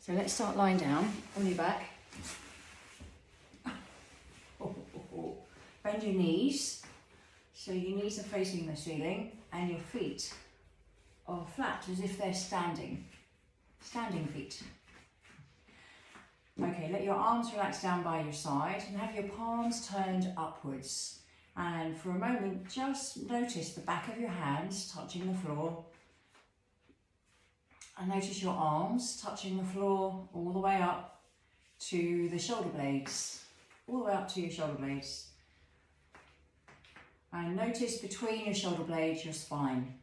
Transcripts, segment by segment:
So let's start lying down on your back. Bend your knees, so your knees are facing the ceiling and your feet are flat as if they're standing feet. Okay, let your arms relax down by your side and have your palms turned upwards. And for a moment, just notice the back of your hands touching the floor. And notice your arms touching the floor all the way up to the shoulder blades. All the way up to your shoulder blades. And notice between your shoulder blades, your spine.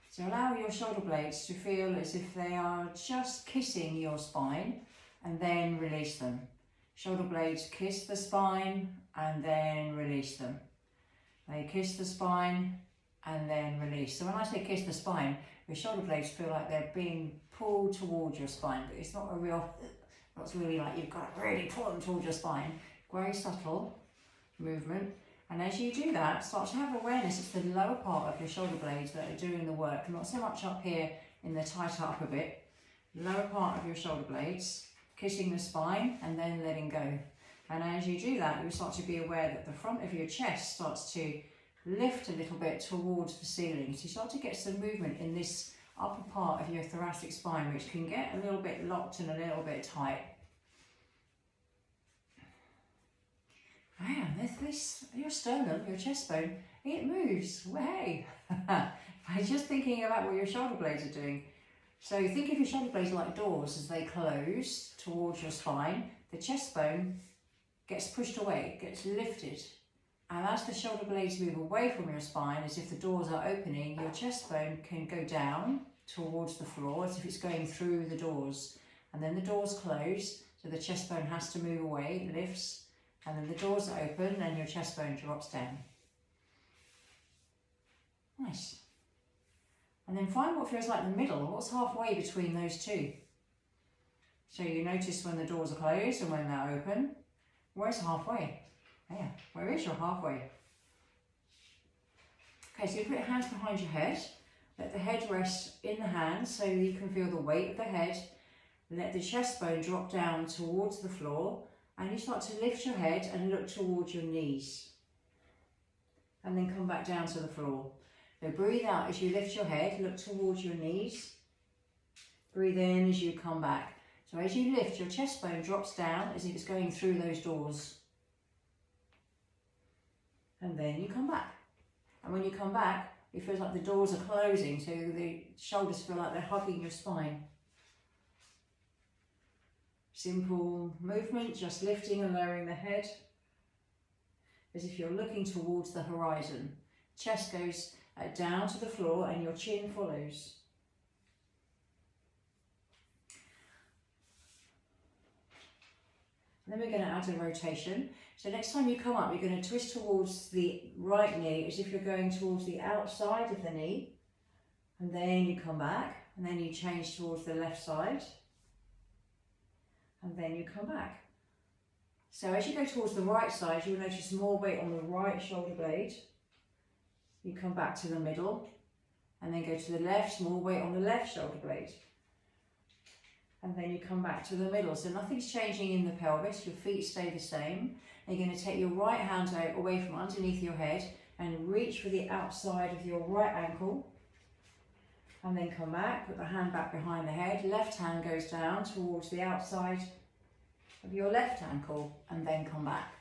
So allow your shoulder blades to feel as if they are just kissing your spine and then release them. Shoulder blades kiss the spine and then release them. They kiss the spine and then release. So when I say kiss the spine, your shoulder blades feel like they're being pulled towards your spine, but it's not a real, it's really like you've got to really pull them towards your spine. Very subtle movement. And as you do that, start to have awareness it's the lower part of your shoulder blades that are doing the work, not so much up here in the tighter upper bit. Lower part of your shoulder blades, kissing the spine and then letting go. And as you do that, you start to be aware that the front of your chest starts to lift a little bit towards the ceiling. So you start to get some movement in this upper part of your thoracic spine, which can get a little bit locked and a little bit tight. Man, your sternum, your chest bone, it moves. Way by just thinking about what your shoulder blades are doing. So think of your shoulder blades like doors as they close towards your spine. The chest bone gets pushed away, gets lifted. And as the shoulder blades move away from your spine, as if the doors are opening, your chest bone can go down towards the floor as if it's going through the doors. And then the doors close, so the chest bone has to move away, it lifts. And then the doors are open and your chest bone drops down. Nice. And then find what feels like the middle. What's halfway between those two? So you notice when the doors are closed and when they're open. Where's halfway? Yeah, where is your halfway? Okay, so you put your hands behind your head. Let the head rest in the hands so you can feel the weight of the head. Let the chest bone drop down towards the floor. And you start to lift your head and look towards your knees. And then come back down to the floor. So breathe out as you lift your head, look towards your knees. Breathe in as you come back. So as you lift, your chest bone drops down as if it's going through those doors. And then you come back. And when you come back, it feels like the doors are closing, so the shoulders feel like they're hugging your spine. Simple movement, just lifting and lowering the head as if you're looking towards the horizon. Chest goes down to the floor and your chin follows. And then we're going to add a rotation. So next time you come up, you're going to twist towards the right knee as if you're going towards the outside of the knee. And then you come back and then you change towards the left side. And then you come back. So as you go towards the right side, you'll notice more weight on the right shoulder blade. You come back to the middle and then go to the left, more weight on the left shoulder blade. And then you come back to the middle. So nothing's changing in the pelvis, your feet stay the same. And you're going to take your right hand out away from underneath your head and reach for the outside of your right ankle. And then come back, put the hand back behind the head, left hand goes down towards the outside of your left ankle and then come back.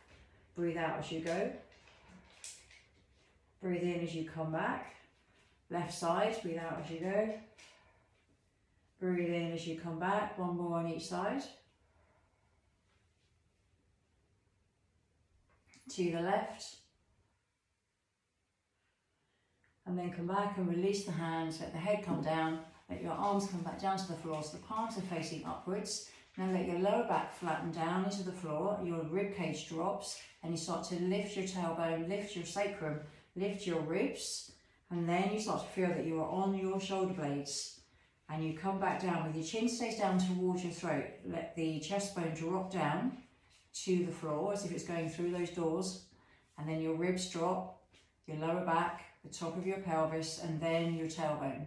Breathe out as you go. Breathe in as you come back. Left side, breathe out as you go. Breathe in as you come back, one more on each side. To the left. And then come back and release the hands, let the head come down, let your arms come back down to the floor so the palms are facing upwards. Now let your lower back flatten down into the floor, your rib cage drops and you start to lift your tailbone, lift your sacrum, lift your ribs, and then you start to feel that you are on your shoulder blades. And you come back down with your chin stays down towards your throat. Let the chest bone drop down to the floor as if it's going through those doors, and then your ribs drop, your lower back, the top of your pelvis, and then your tailbone.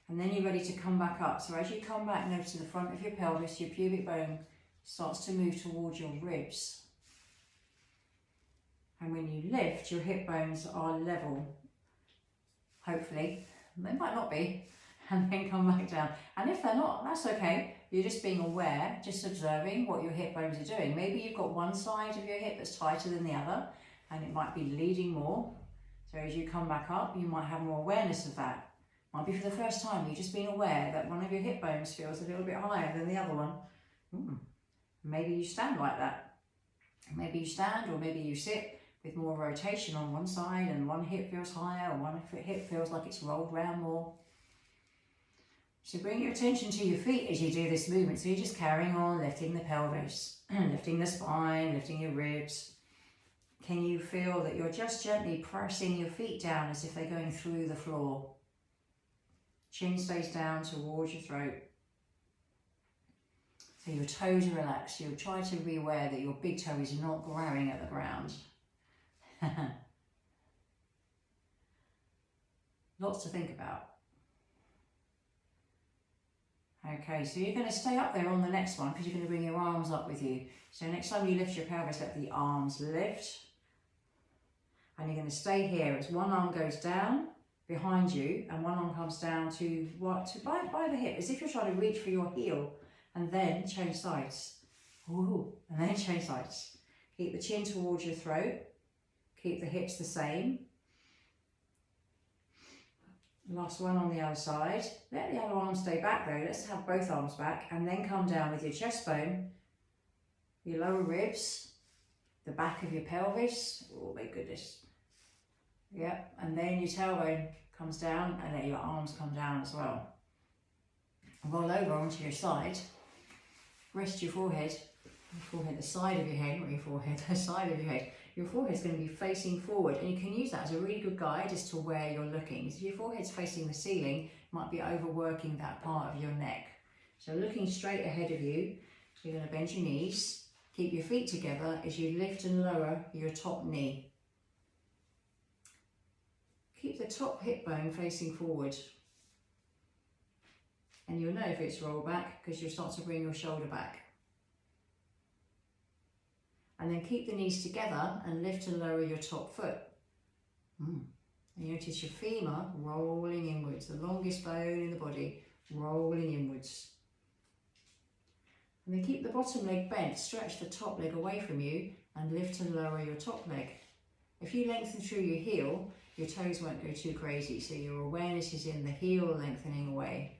And then you're ready to come back up. So as you come back, notice the front of your pelvis, your pubic bone starts to move towards your ribs. And when you lift, your hip bones are level, hopefully. They might not be, and then come back down. And if they're not, that's okay. You're just being aware, just observing what your hip bones are doing. Maybe you've got one side of your hip that's tighter than the other, and it might be leading more. So as you come back up, you might have more awareness of that. Might be for the first time, you've just been aware that one of your hip bones feels a little bit higher than the other one. Maybe you stand like that. Maybe you stand, or maybe you sit with more rotation on one side, and one hip feels higher, or one hip feels like it's rolled round more. So bring your attention to your feet as you do this movement. So you're just carrying on, lifting the pelvis, lifting the spine, lifting your ribs. Can you feel that you're just gently pressing your feet down as if they're going through the floor? Chin stays down towards your throat. So your toes are relaxed. You'll try to be aware that your big toe is not grabbing at the ground. Lots to think about. Okay, so you're going to stay up there on the next one because you're going to bring your arms up with you. So next time you lift your pelvis, let the arms lift. And you're going to stay here as one arm goes down behind you and one arm comes down by the hip, as if you're trying to reach for your heel, and then change sides. Ooh, and then change sides. Keep the chin towards your throat. Keep the hips the same. Last one on the other side. Let the other arm stay back though. Let's have both arms back, and then come down with your chest bone, your lower ribs, the back of your pelvis. Oh my goodness. Yep, and then your tailbone comes down, and then your arms come down as well. Roll over onto your side. Rest your forehead, the side of your head, not your forehead, the side of your head. Your forehead's going to be facing forward, and you can use that as a really good guide as to where you're looking. If your forehead's facing the ceiling, you might be overworking that part of your neck. So looking straight ahead of you, you're going to bend your knees, keep your feet together as you lift and lower your top knee. Keep the top hip bone facing forward. And you'll know if it's rolled back because you'll start to bring your shoulder back. And then keep the knees together and lift and lower your top foot. And you notice your femur rolling inwards, the longest bone in the body, rolling inwards. And then keep the bottom leg bent, stretch the top leg away from you and lift and lower your top leg. If you lengthen through your heel, your toes won't go too crazy, so your awareness is in the heel lengthening away,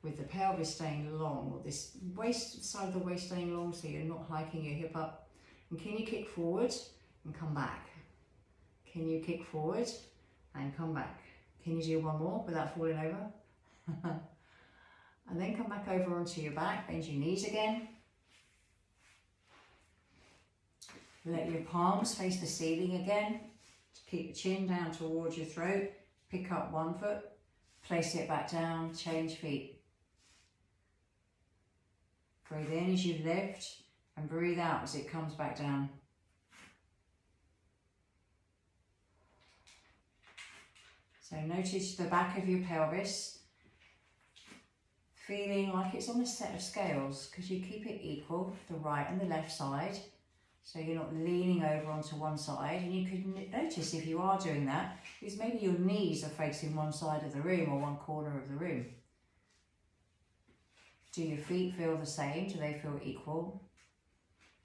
with the pelvis staying long, or this waist side of the waist staying long, so you're not hiking your hip up. And can you kick forward and come back? Can you kick forward and come back? Can you do one more without falling over? And then come back over onto your back, bend your knees again. Let your palms face the ceiling again. Keep the chin down towards your throat. Pick up one foot, place it back down, change feet. Breathe in as you lift, and breathe out as it comes back down. So notice the back of your pelvis, feeling like it's on a set of scales, because you keep it equal, the right and the left side, so you're not leaning over onto one side. And you can notice if you are doing that, is maybe your knees are facing one side of the room or one corner of the room. Do your feet feel the same? Do they feel equal?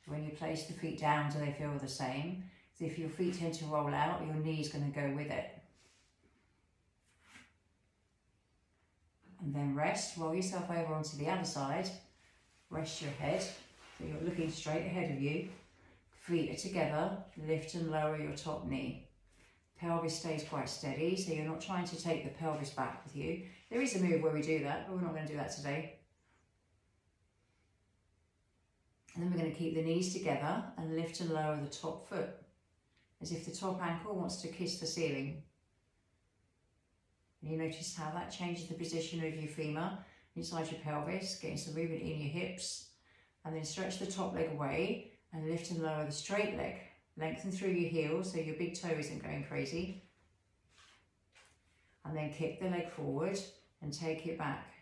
When you place the feet down, do they feel the same? So if your feet tend to roll out, your knee's going to go with it. And then rest, roll yourself over onto the other side. Rest your head, so you're looking straight ahead of you. Feet are together, lift and lower your top knee. Pelvis stays quite steady, so you're not trying to take the pelvis back with you. There is a move where we do that, but we're not going to do that today. And then we're going to keep the knees together and lift and lower the top foot, as if the top ankle wants to kiss the ceiling. And you notice how that changes the position of your femur inside your pelvis, getting some movement in your hips. And then stretch the top leg away and lift and lower the straight leg. Lengthen through your heels so your big toe isn't going crazy. And then kick the leg forward and take it back.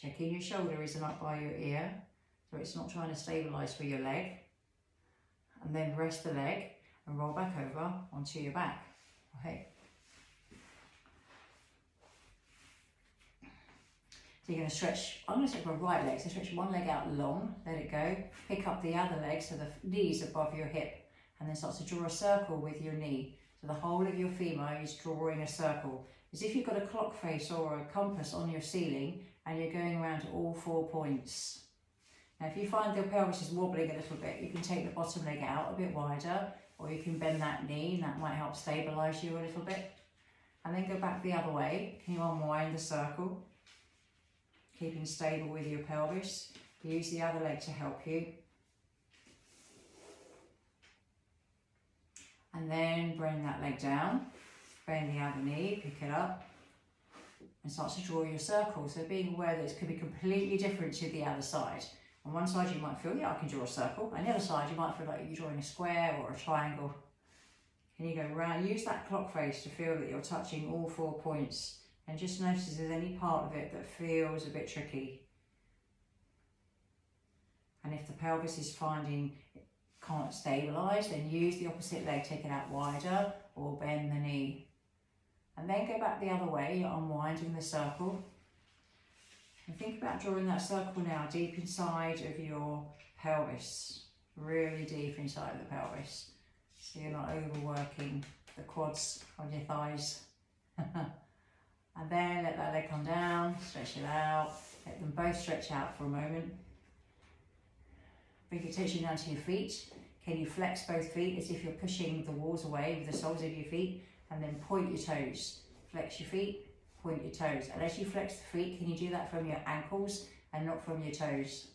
Checking your shoulder isn't up by your ear, so it's not trying to stabilise for your leg. And then rest the leg and roll back over onto your back. Okay. So you're going to stretch, I'm going to stretch my right leg, so stretch one leg out long, let it go, pick up the other leg so the knee's above your hip, and then start to draw a circle with your knee. So the whole of your femur is drawing a circle, as if you've got a clock face or a compass on your ceiling and you're going around to all 4 points. Now if you find the pelvis is wobbling a little bit, you can take the bottom leg out a bit wider, or you can bend that knee and that might help stabilise you a little bit. And then go back the other way. Can you unwind the circle? Keeping stable with your pelvis. Use the other leg to help you. And then bring that leg down, bend the other knee, pick it up, and start to draw your circle. So being aware that it could be completely different to the other side. On one side you might feel, yeah, I can draw a circle. On the other side you might feel like you're drawing a square or a triangle. Can you go around? Use that clock face to feel that you're touching all 4 points. And just notice if there's any part of it that feels a bit tricky. And if the pelvis is finding it can't stabilise, then use the opposite leg, take it out wider, or bend the knee. And then go back the other way, you're unwinding the circle. And think about drawing that circle now deep inside of your pelvis, really deep inside the pelvis. So you're not overworking the quads on your thighs. And then let that leg come down, stretch it out, let them both stretch out for a moment. Bring your attention down to your feet. Can you flex both feet as if you're pushing the walls away with the soles of your feet, and then point your toes. Flex your feet, point your toes. And as you flex the feet, can you do that from your ankles and not from your toes?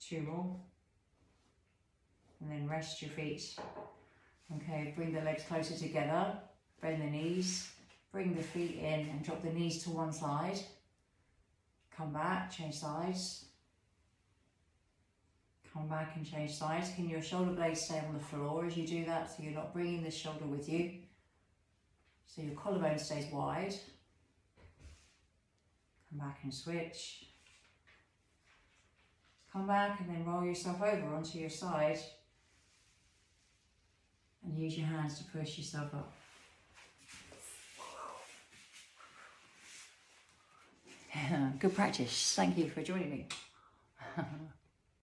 2 more. And then rest your feet. Okay, bring the legs closer together, bend the knees, bring the feet in and drop the knees to one side. Come back, change sides. Come back and change sides. Can your shoulder blades stay on the floor as you do that, so you're not bringing the shoulder with you? So your collarbone stays wide. Come back and switch. Come back and then roll yourself over onto your side. And use your hands to push yourself up. Good practice. Thank you for joining me.